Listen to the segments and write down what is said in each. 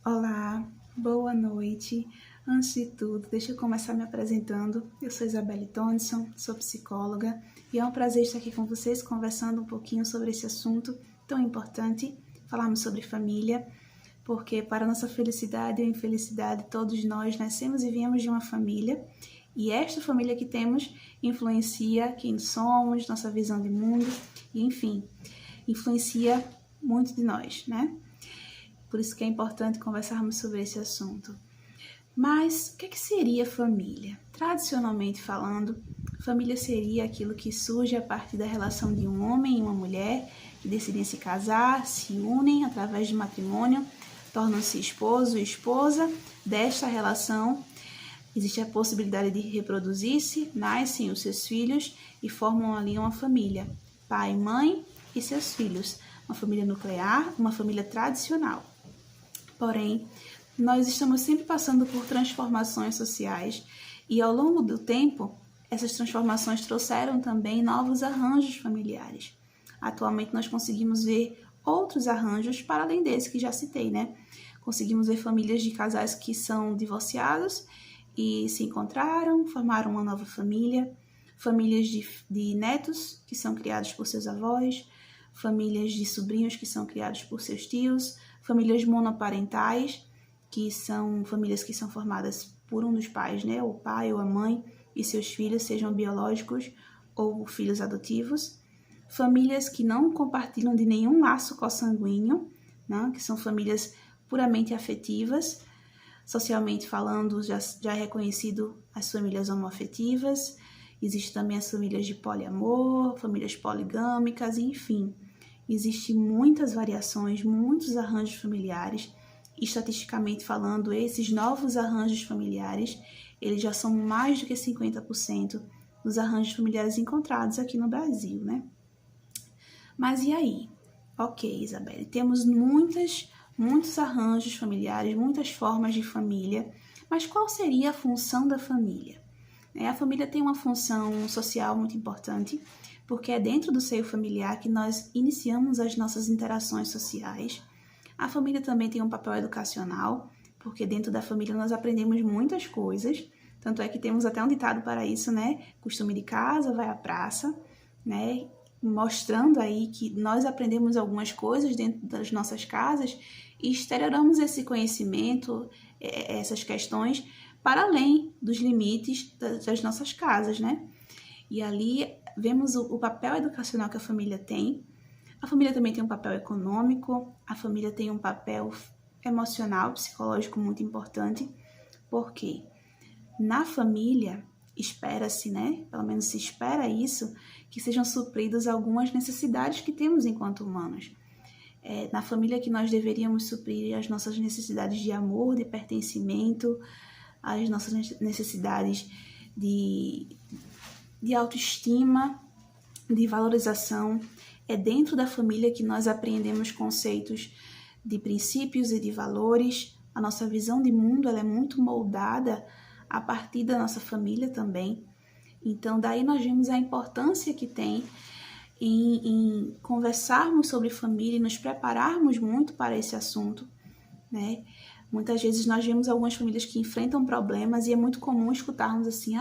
Olá, boa noite. Antes de tudo, deixa eu começar me apresentando. Eu sou Isabelle Tonson, sou psicóloga e é um prazer estar aqui com vocês conversando um pouquinho sobre esse assunto tão importante, falarmos sobre família, porque para nossa felicidade ou infelicidade, todos nós nascemos e viemos de uma família e esta família que temos influencia quem somos, nossa visão de mundo e, enfim, influencia muito de nós, né? Por isso que é importante conversarmos sobre esse assunto. Mas o que seria família? Tradicionalmente falando, família seria aquilo que surge a partir da relação de um homem e uma mulher que decidem se casar, se unem através de matrimônio, tornam-se esposo e esposa. Desta relação existe a possibilidade de reproduzir-se, nascem os seus filhos e formam ali uma família, pai, mãe e seus filhos. Uma família nuclear, uma família tradicional. Porém, nós estamos sempre passando por transformações sociais e ao longo do tempo, essas transformações trouxeram também novos arranjos familiares. Atualmente nós conseguimos ver outros arranjos para além desse que já citei, né? Conseguimos ver famílias de casais que são divorciados e se encontraram, formaram uma nova família, famílias de netos que são criados por seus avós, famílias de sobrinhos que são criados por seus tios, famílias monoparentais, que são famílias que são formadas por um dos pais, né? O pai ou a mãe e seus filhos, sejam biológicos ou filhos adotivos. Famílias que não compartilham de nenhum laço consanguíneo, né? Que são famílias puramente afetivas. Socialmente falando, já é reconhecido as famílias homoafetivas. Existem também as famílias de poliamor, famílias poligâmicas, enfim. Existem muitas variações, muitos arranjos familiares. Estatisticamente falando, esses novos arranjos familiares, eles já são mais do que 50% dos arranjos familiares encontrados aqui no Brasil, né? Mas e aí? Ok, Isabelle, temos muitos arranjos familiares, muitas formas de família, mas qual seria a função da família? A família tem uma função social muito importante, porque é dentro do seio familiar que nós iniciamos as nossas interações sociais. A família também tem um papel educacional, porque dentro da família nós aprendemos muitas coisas, tanto é que temos até um ditado para isso, né? Costume de casa, vai à praça, né? Mostrando aí que nós aprendemos algumas coisas dentro das nossas casas e exterioramos esse conhecimento, essas questões, para além dos limites das nossas casas, né? E ali vemos o papel educacional que a família tem. A família também tem um papel econômico, a família tem um papel emocional, psicológico muito importante, porque na família espera-se, né? Pelo menos se espera isso, que sejam supridas algumas necessidades que temos enquanto humanos. Na família que nós deveríamos suprir as nossas necessidades de amor, de pertencimento, as nossas necessidades de autoestima, de valorização. É dentro da família que nós aprendemos conceitos de princípios e de valores. A nossa visão de mundo ela é muito moldada a partir da nossa família também. Então, daí nós vemos a importância que tem em conversarmos sobre família e nos prepararmos muito para esse assunto, né? Muitas vezes nós vemos algumas famílias que enfrentam problemas e é muito comum escutarmos assim,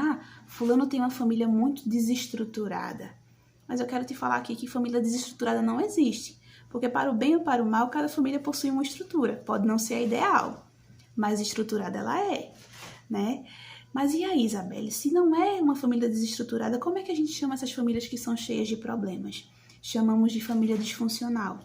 fulano tem uma família muito desestruturada. Mas eu quero te falar aqui que família desestruturada não existe, porque para o bem ou para o mal, cada família possui uma estrutura. Pode não ser a ideal, mas estruturada ela é, né? Mas e aí, Isabelle, se não é uma família desestruturada, como é que a gente chama essas famílias que são cheias de problemas? Chamamos de família disfuncional,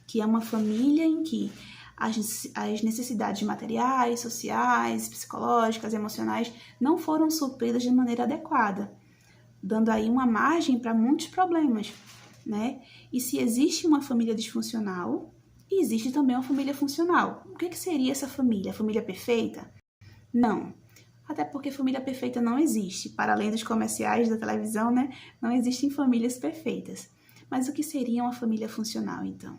que é uma família em que as necessidades materiais, sociais, psicológicas, emocionais não foram supridas de maneira adequada, dando aí uma margem para muitos problemas, né? E se existe uma família disfuncional, existe também uma família funcional. O que seria essa família? A família perfeita? Não. Até porque família perfeita não existe. Para além dos comerciais da televisão, né? Não existem famílias perfeitas. Mas o que seria uma família funcional, então?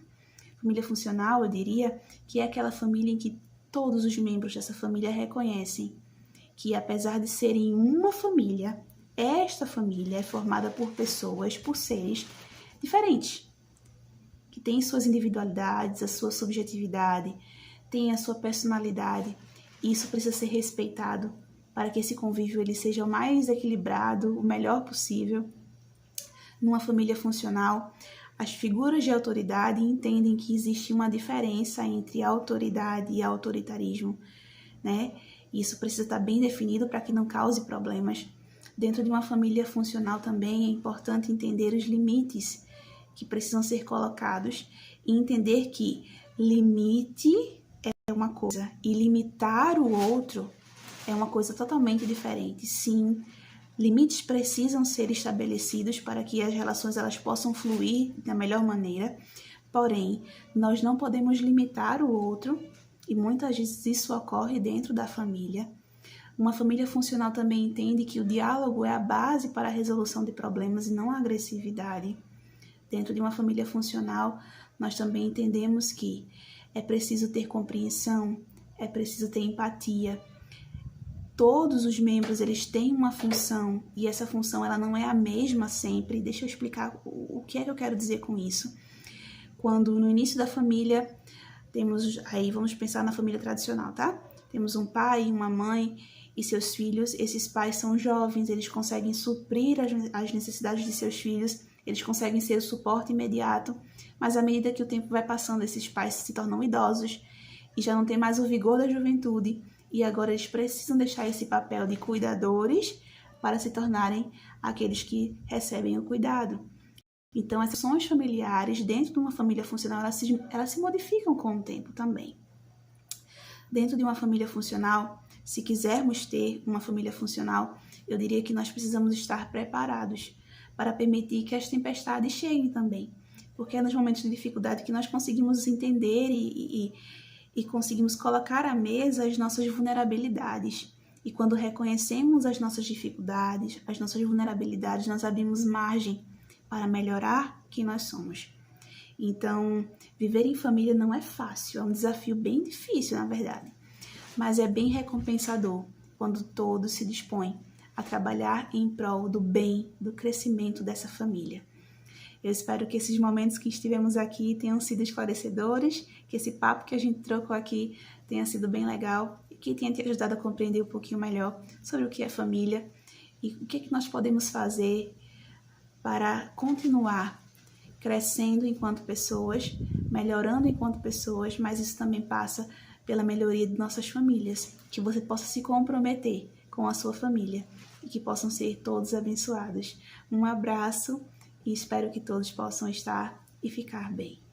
Família funcional, eu diria, que é aquela família em que todos os membros dessa família reconhecem que, apesar de serem uma família, esta família é formada por pessoas, por seres diferentes, que têm suas individualidades, a sua subjetividade, tem a sua personalidade, e isso precisa ser respeitado para que esse convívio ele seja o mais equilibrado, o melhor possível. Numa família funcional, as figuras de autoridade entendem que existe uma diferença entre autoridade e autoritarismo, né? Isso precisa estar bem definido para que não cause problemas. Dentro de uma família funcional também é importante entender os limites que precisam ser colocados e entender que limite é uma coisa e limitar o outro é uma coisa totalmente diferente. Sim, limites precisam ser estabelecidos para que as relações elas possam fluir da melhor maneira, porém, nós não podemos limitar o outro, e muitas vezes isso ocorre dentro da família. Uma família funcional também entende que o diálogo é a base para a resolução de problemas e não a agressividade. Dentro de uma família funcional, nós também entendemos que é preciso ter compreensão, é preciso ter empatia. Todos os membros eles têm uma função e essa função ela não é a mesma sempre. Deixa eu explicar o que é que eu quero dizer com isso. Quando no início da família aí vamos pensar na família tradicional, tá? Temos um pai, uma mãe e seus filhos. Esses pais são jovens, eles conseguem suprir as necessidades de seus filhos, eles conseguem ser o suporte imediato, mas à medida que o tempo vai passando, esses pais se tornam idosos e já não tem mais o vigor da juventude, e agora eles precisam deixar esse papel de cuidadores para se tornarem aqueles que recebem o cuidado. Então, essas ações familiares dentro de uma família funcional, elas se modificam com o tempo também. Dentro de uma família funcional, se quisermos ter uma família funcional, eu diria que nós precisamos estar preparados para permitir que as tempestades cheguem também. Porque é nos momentos de dificuldade que nós conseguimos entender e conseguimos colocar à mesa as nossas vulnerabilidades. E quando reconhecemos as nossas dificuldades, as nossas vulnerabilidades, nós abrimos margem para melhorar quem nós somos. Então, viver em família não é fácil, é um desafio bem difícil, na verdade. Mas é bem recompensador quando todos se dispõem a trabalhar em prol do bem, do crescimento dessa família. Eu espero que esses momentos que estivemos aqui tenham sido esclarecedores, que esse papo que a gente trocou aqui tenha sido bem legal e que tenha te ajudado a compreender um pouquinho melhor sobre o que é família e o que nós podemos fazer para continuar crescendo enquanto pessoas, melhorando enquanto pessoas, mas isso também passa pela melhoria de nossas famílias, que você possa se comprometer com a sua família e que possam ser todos abençoados. Um abraço e espero que todos possam estar e ficar bem.